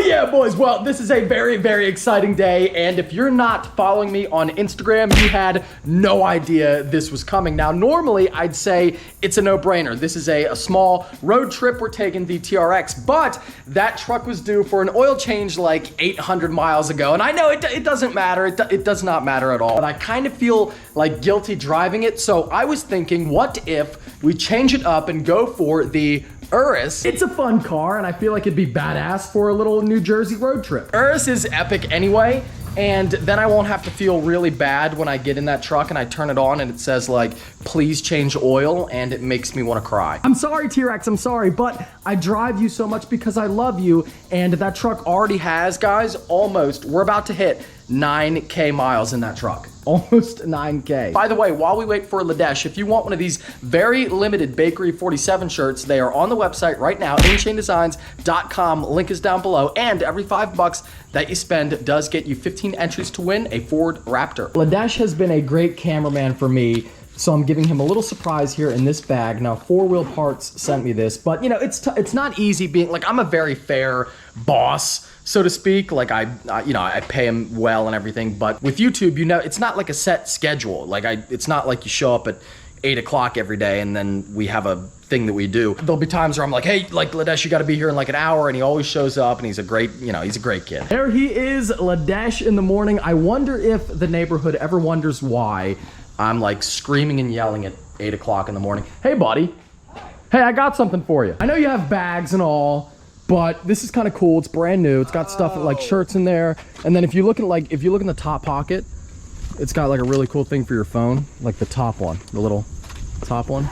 Yeah, boys. Well, this is a very, very exciting day. And if you're not following me on Instagram, you had no idea this was coming. Now, normally I'd say it's a no-brainer. This is a small road trip. We're taking the TRX, but that truck was due for an oil change like 800 miles ago. And I know it doesn't matter. It does not matter at all. But I kind of feel like guilty driving it. So I was thinking, what if we change it up and go for the Urus? It's a fun car, and I feel like it'd be badass for a little New Jersey road trip. Urus is epic anyway, and then I won't have to feel really bad when I get in that truck and I turn it on and it says like, please change oil, and it makes me want to cry. I'm sorry, T-Rex, I'm sorry, but I drive you so much because I love you, and that truck already has, guys, we're about to hit 9K miles in that truck. Almost 9K. By the way, while we wait for Ladesh, if you want one of these very limited Bakery 47 shirts, they are on the website right now, inchaindesigns.com. Link is down below. And every $5 that you spend does get you 15 entries to win a Ford Raptor. Ladesh has been a great cameraman for me, so I'm giving him a little surprise here in this bag. Now, 4 Wheel Parts sent me this, but you know, it's not easy being, like, I'm a very fair boss, so to speak. Like I pay him well and everything, but with YouTube, you know, it's not like a set schedule. Like it's not like you show up at 8 o'clock every day and then we have a thing that we do. There'll be times where I'm like, hey, like Ladesh, you gotta be here in like an hour, and he always shows up, and he's a great kid. There he is, Ladesh in the morning. I wonder if the neighborhood ever wonders why I'm like screaming and yelling at 8 o'clock in the morning. Hey, buddy. Hey, I got something for you. I know you have bags and all, but this is kind of cool. It's brand new. It's got stuff like shirts in there. And then if you look in the top pocket, it's got like a really cool thing for your phone, like the top one, the little top one.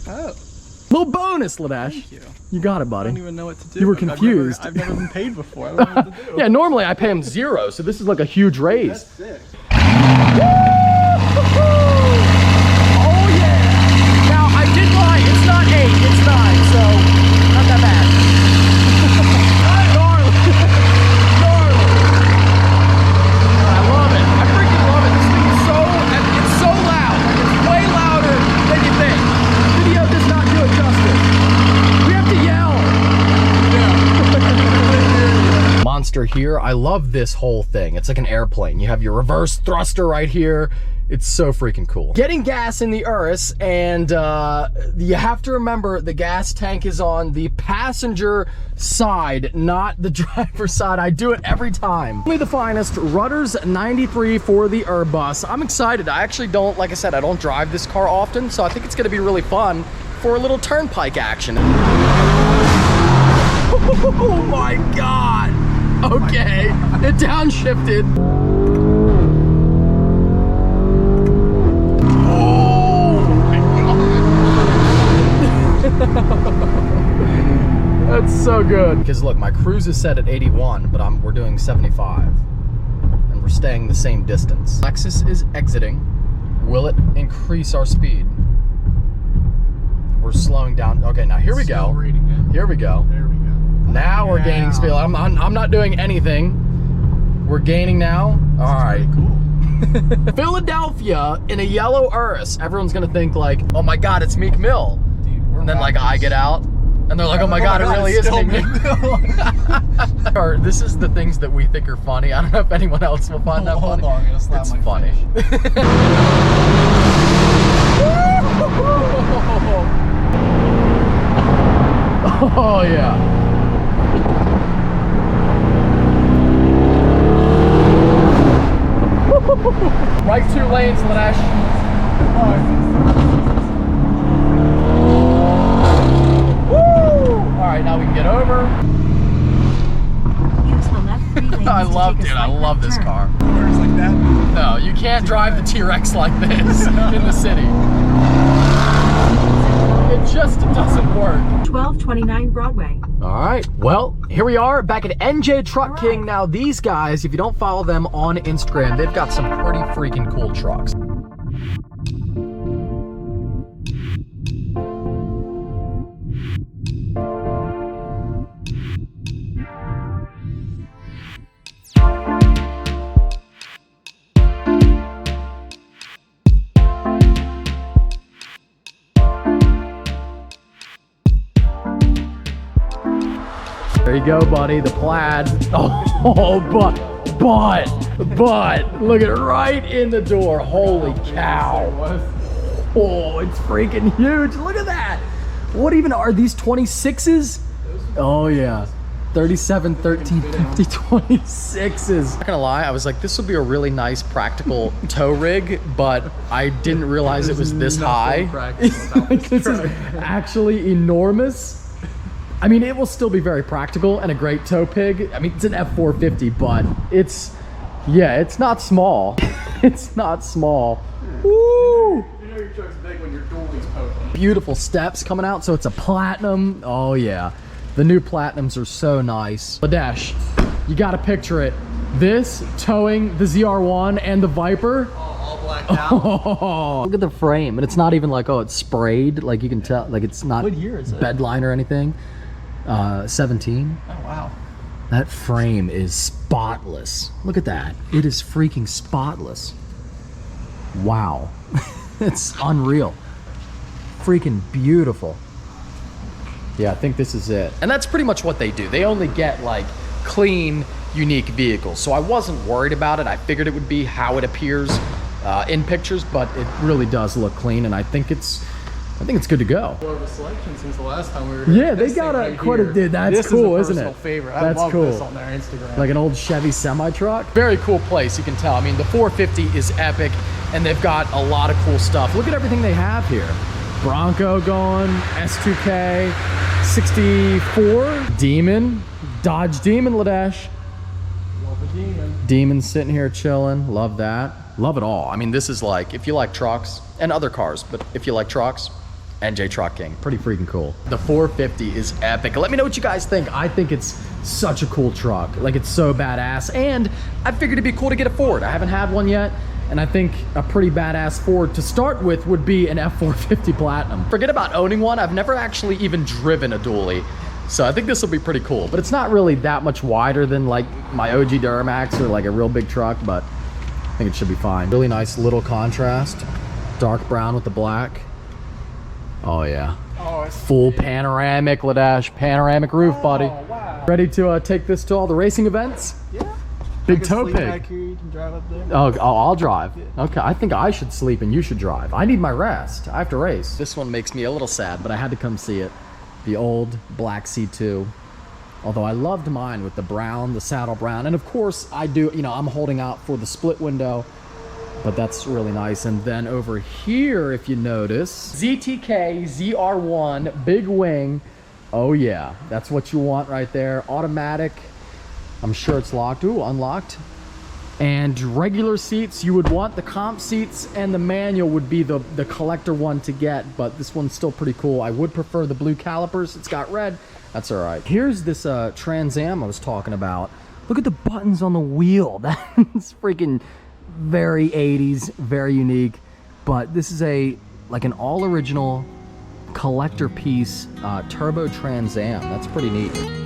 Oh. Little bonus, Ladesh. Thank you. You got it, buddy. I don't even know what to do. You were confused. I've never been paid before. I don't know what to do. Yeah, normally I pay him $0, so this is like a huge raise. That's sick. Oh yeah! Now I did lie. It's not 8. It's 9. So not that bad. Gnarly. I love it. I freaking love it. This thing is it's so loud. Like, it's way louder than you think. Video does not do it justice. We have to yell. Yeah. Monster here. I love this whole thing. It's like an airplane. You have your reverse thruster right here. It's so freaking cool. Getting gas in the Urus, and you have to remember the gas tank is on the passenger side, not the driver's side. I do it every time. Only the finest. Rudders 93 for the Urus. I'm excited. I actually don't, like I said, I don't drive this car often, so I think it's gonna be really fun for a little turnpike action. Oh my God. Okay, it downshifted. That's so good. Because look, my cruise is set at 81, but we're doing 75. And we're staying the same distance. Lexus is exiting. Will it increase our speed? We're slowing down. Okay, now here we go. Here we go. There we go. Now we're gaining speed. I'm not doing anything. We're gaining now. All right. Cool. Philadelphia in a yellow Urus. Everyone's gonna think like, oh my God, it's Meek Mill. And then like I get out and they're like, oh my God, it really is Meek Mill. This is the things that we think are funny. I don't know if anyone else will find that funny. Hold on, I'm gonna slap it's my funny. Oh yeah. Right 2 lanes, Ladesh. Alright, now we can get over. Use the left 3 lanes I love this car. Cars like that? No, you can't drive the T-Rex like this in the city. It just doesn't work. 1229 Broadway. Alright, well, here we are back at NJ Truck King. Now these guys, if you don't follow them on Instagram, they've got some pretty freaking cool trucks. There you go, buddy, the plaid. Oh, but, look at it right in the door. Holy cow. Oh, it's freaking huge. Look at that. What even are these 26s? Oh, yeah. 37, 13, 50, 26s. Not gonna lie, I was like, this would be a really nice practical tow rig, but I didn't realize it was this high. Like, this is actually enormous. I mean, it will still be very practical and a great tow pig. I mean, it's an F450, but it's not small. It's not small. Woo! You know your truck's big when your dually's poking. Beautiful steps coming out, so it's a platinum. Oh yeah, the new platinums are so nice. Ladesh, you gotta picture it. This towing the ZR1 and the Viper. All blacked out. Oh, look at the frame, and it's not even like, oh, it's sprayed. Like you can tell, like it's not What year is it? bedline or anything. 17. Oh wow. That frame is spotless. Look at that. It is freaking spotless. Wow. It's unreal. Freaking beautiful. Yeah, I think this is it. And that's pretty much what they do. They only get like clean, unique vehicles. So I wasn't worried about it. I figured it would be how it appears in pictures, but it really does look clean, and I think it's good to go. More of a selection since the last time we were here. Yeah, they got a quite a dude. That's this cool, is a isn't personal it? favorite. That's I love cool. this on their Instagram. Like an old Chevy semi truck. Very cool place, you can tell. I mean, the 450 is epic, and they've got a lot of cool stuff. Look at everything they have here. Bronco going, S2K, 64, Demon, Dodge Demon, Ladesh. Love the Demon. Demon sitting here chilling. Love that. Love it all. I mean, this is like, if you like trucks and other cars, but if you like trucks, NJ Truck King. Pretty freaking cool. The 450 is epic. Let me know what you guys think. I think it's such a cool truck. Like, it's so badass. And I figured it'd be cool to get a Ford. I haven't had one yet. And I think a pretty badass Ford to start with would be an F450 Platinum. Forget about owning one. I've never actually even driven a dually. So I think this will be pretty cool. But it's not really that much wider than like my OG Duramax or like a real big truck, but I think it should be fine. Really nice little contrast. Dark brown with the black. Oh yeah. Oh, it's Full panoramic, Ladesh. Panoramic roof, buddy. Oh, wow. Ready to take this to all the racing events? Yeah. Big I can tow sleep pig. back here, you can drive up there. Oh, I'll drive. Okay, I think I should sleep and you should drive. I need my rest. I have to race. This one makes me a little sad, but I had to come see it. The old black C2. Although I loved mine with the brown, the saddle brown. And of course I do, you know, I'm holding out for the split window, but that's really nice. And then over here, if you notice, ZTK ZR1, big wing. Oh yeah, that's what you want right there. Automatic. I'm sure it's locked. Ooh, unlocked. And regular seats, you would want the comp seats, and the manual would be the collector one to get, but this one's still pretty cool. I would prefer the blue calipers. It's got red. That's all right. Here's this Trans Am I was talking about. Look at the buttons on the wheel. That's freaking very 80s, very unique. But this is like an all original collector piece turbo Trans Am. That's pretty neat.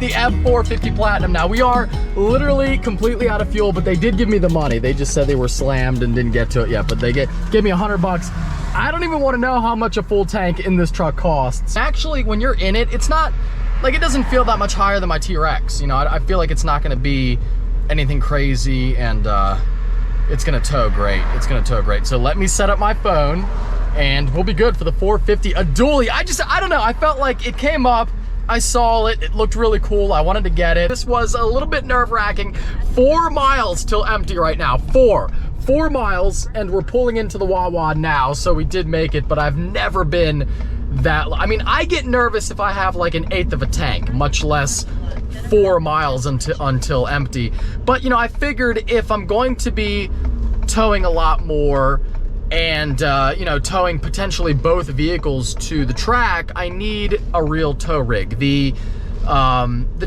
The F450 Platinum. Now we are literally completely out of fuel, but they did give me the money. They just said they were slammed and didn't get to it yet, but they gave me $100. I don't even want to know how much a full tank in this truck costs. Actually, when you're in it, it's not like, it doesn't feel that much higher than my T-Rex. You know, I feel like it's not going to be anything crazy, and it's going to tow great. It's going to tow great. So let me set up my phone and we'll be good for the 450. A dually. I don't know. I felt like it came up. I saw it, it looked really cool, I wanted to get it. This was a little bit nerve-wracking. 4 miles till empty right now, 4 miles, and we're pulling into the Wawa now, so we did make it, but I've never been that, I mean, I get nervous if I have like 1/8 of a tank, much less 4 miles until empty. But you know, I figured if I'm going to be towing a lot more and you know, towing potentially both vehicles to the track, I need a real tow rig. The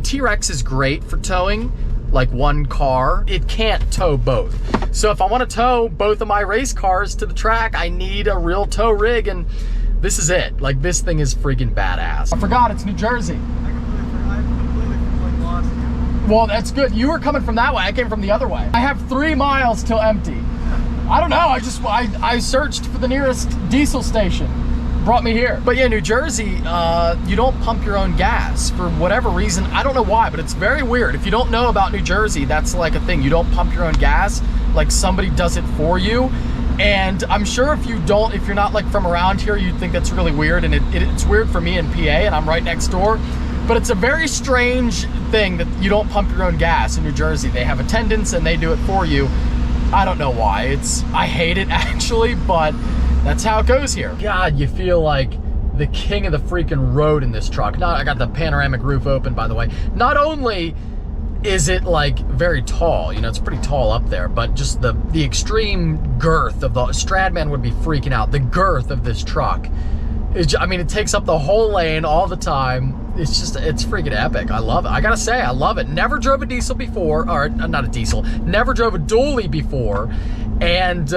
T-Rex is great for towing like one car. It can't tow both. So if I want to tow both of my race cars to the track, I need a real tow rig, and this is it. Like, this thing is freaking badass. I forgot it's New Jersey. I completely lost you. Well, that's good. You were coming from that way. I came from the other way. I have 3 miles till empty. I don't know. I searched for the nearest diesel station. Brought me here. But yeah, New Jersey, you don't pump your own gas for whatever reason. I don't know why, but it's very weird. If you don't know about New Jersey, that's like a thing. You don't pump your own gas. Like, somebody does it for you. And I'm sure if you're not like from around here, you'd think that's really weird. And it's weird for me in PA, and I'm right next door. But it's a very strange thing that you don't pump your own gas in New Jersey. They have attendants and they do it for you. I don't know why. I hate it actually, but that's how it goes here. God, you feel like the king of the freaking road in this truck. Now, I got the panoramic roof open, by the way. Not only is it like very tall, you know, it's pretty tall up there, but just the extreme girth of the Stradman would be freaking out. The girth of this truck is, I mean, it takes up the whole lane all the time. It's freaking epic. I love it. I gotta say, I love it. Never drove a diesel before, or not a diesel, never drove a dually before. And,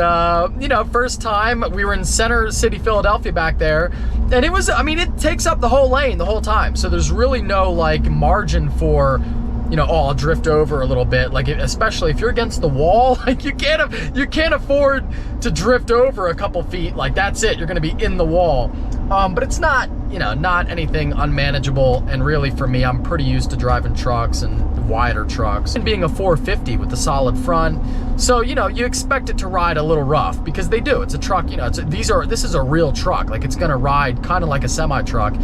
you know, first time we were in Center City, Philadelphia back there. And it was, I mean, it takes up the whole lane the whole time. So there's really no like margin for, you know, oh, I'll drift over a little bit. Like, especially if you're against the wall, like you can't afford to drift over a couple feet. Like, that's it. You're going to be in the wall. But it's not, you know, not anything unmanageable. And really for me, I'm pretty used to driving trucks and wider trucks and being a 450 with the solid front. So, you know, you expect it to ride a little rough because they do. It's a truck, you know, this is a real truck. Like, it's going to ride kind of like a semi truck.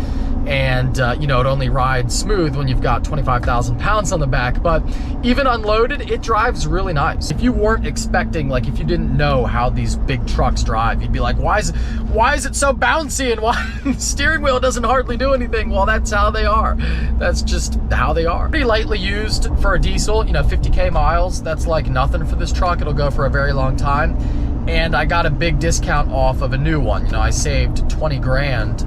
And, you know, it only rides smooth when you've got 25,000 pounds on the back. But even unloaded, it drives really nice. If you weren't expecting, like, if you didn't know how these big trucks drive, you'd be like, why is it so bouncy, and why the steering wheel doesn't hardly do anything? Well, that's how they are. That's just how they are. Pretty lightly used for a diesel, you know, 50K miles. That's like nothing for this truck. It'll go for a very long time. And I got a big discount off of a new one. You know, I saved 20 grand.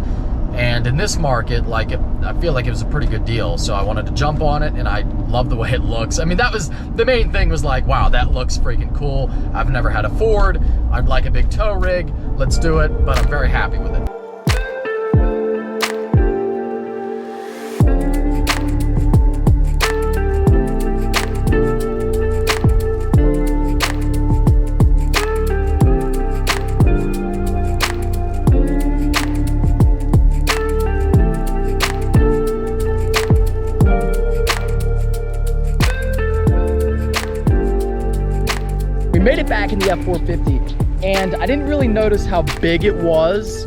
And in this market, like, I feel like it was a pretty good deal. So I wanted to jump on it, and I love the way it looks. I mean, that was the main thing, was like, wow, that looks freaking cool. I've never had a Ford. I'd like a big tow rig. Let's do it. But I'm very happy with it. Made it back in the F450, and I didn't really notice how big it was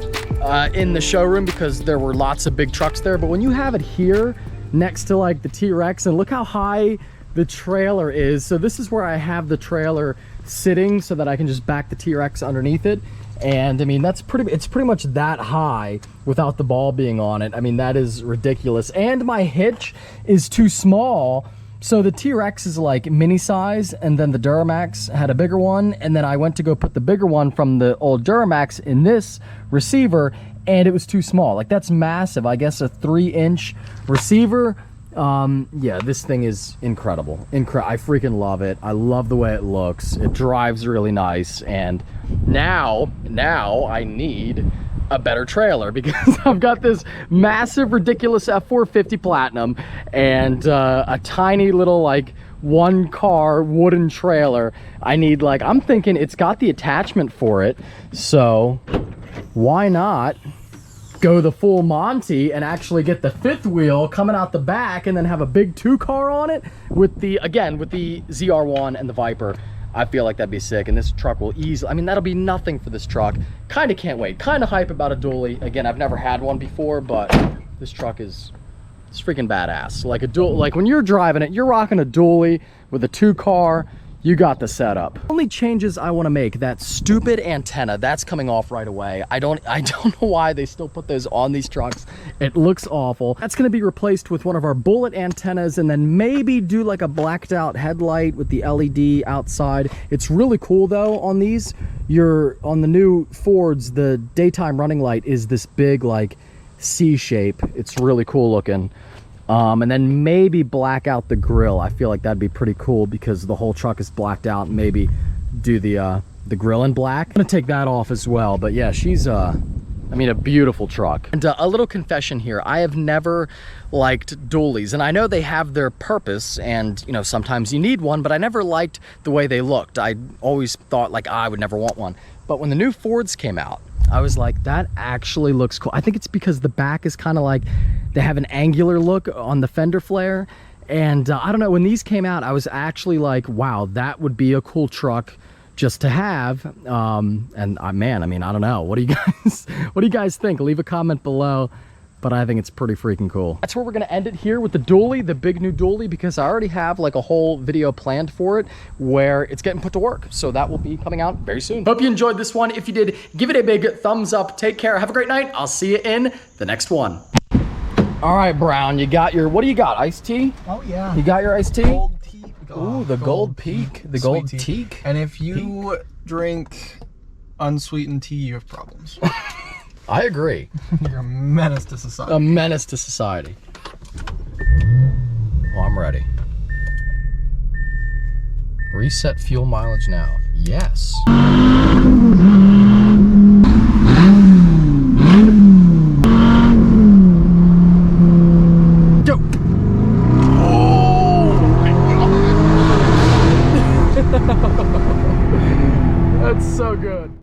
in the showroom because there were lots of big trucks there. But when you have it here next to like the T-Rex, and look how high the trailer is. So this is where I have the trailer sitting so that I can just back the T-Rex underneath it. And I mean, it's pretty much that high without the ball being on it. I mean, that is ridiculous. And my hitch is too small. So the T-Rex is like mini size, and then the Duramax had a bigger one, and then I went to go put the bigger one from the old Duramax in this receiver, and it was too small. Like, that's massive. I guess a 3-inch receiver. Yeah, this thing is incredible. I freaking love it. I love the way it looks. It drives really nice, and now I need a better trailer because I've got this massive, ridiculous F450 Platinum and a tiny little like 1-car wooden trailer. I need, like, I'm thinking it's got the attachment for it, so why not go the full Monty and actually get the 5th wheel coming out the back and then have a big 2-car on it with the, again, with the ZR1 and the Viper. I feel like that'd be sick, and this truck will easily, I mean, that'll be nothing for this truck. Kind of can't wait. Kind of hype about a dually. Again, I've never had one before, but this truck is, it's freaking badass. Like a dual, like when you're driving it, you're rocking a dually with a 2-car. You got the setup. Only changes I want to make, that stupid antenna, that's coming off right away. I don't know why they still put those on these trucks. It looks awful. That's going to be replaced with one of our bullet antennas, and then maybe do like a blacked out headlight with the LED outside. It's really cool though on these. On the new Fords, the daytime running light is this big like C shape. It's really cool looking. And then maybe black out the grill. I feel like that'd be pretty cool because the whole truck is blacked out. And maybe do the grill in black. I'm gonna take that off as well. But yeah, she's I mean, a beautiful truck. And a little confession here, I have never liked dualies, and I know they have their purpose, and you know, sometimes you need one, but I never liked the way they looked. I always thought like, I would never want one. But when the new Fords came out, I was like, that actually looks cool. I think it's because the back is kind of like, they have an angular look on the fender flare. And I don't know, when these came out, I was actually like, wow, that would be a cool truck just to have. Man, I mean, I don't know. What do you guys think? Leave a comment below. But I think it's pretty freaking cool. That's where we're gonna end it here with the dually, the big new dually, because I already have like a whole video planned for it where it's getting put to work. So that will be coming out very soon. Hope you enjoyed this one. If you did, give it a big thumbs up. Take care, have a great night. I'll see you in the next one. All right, Brown, you got your, what do you got, iced tea? Oh yeah. You got your iced tea? Gold tea. Ooh, the gold peak, the gold teak. And if you drink unsweetened tea, you have problems. I agree. You're a menace to society. A menace to society. Well, I'm ready. Reset fuel mileage now. Yes.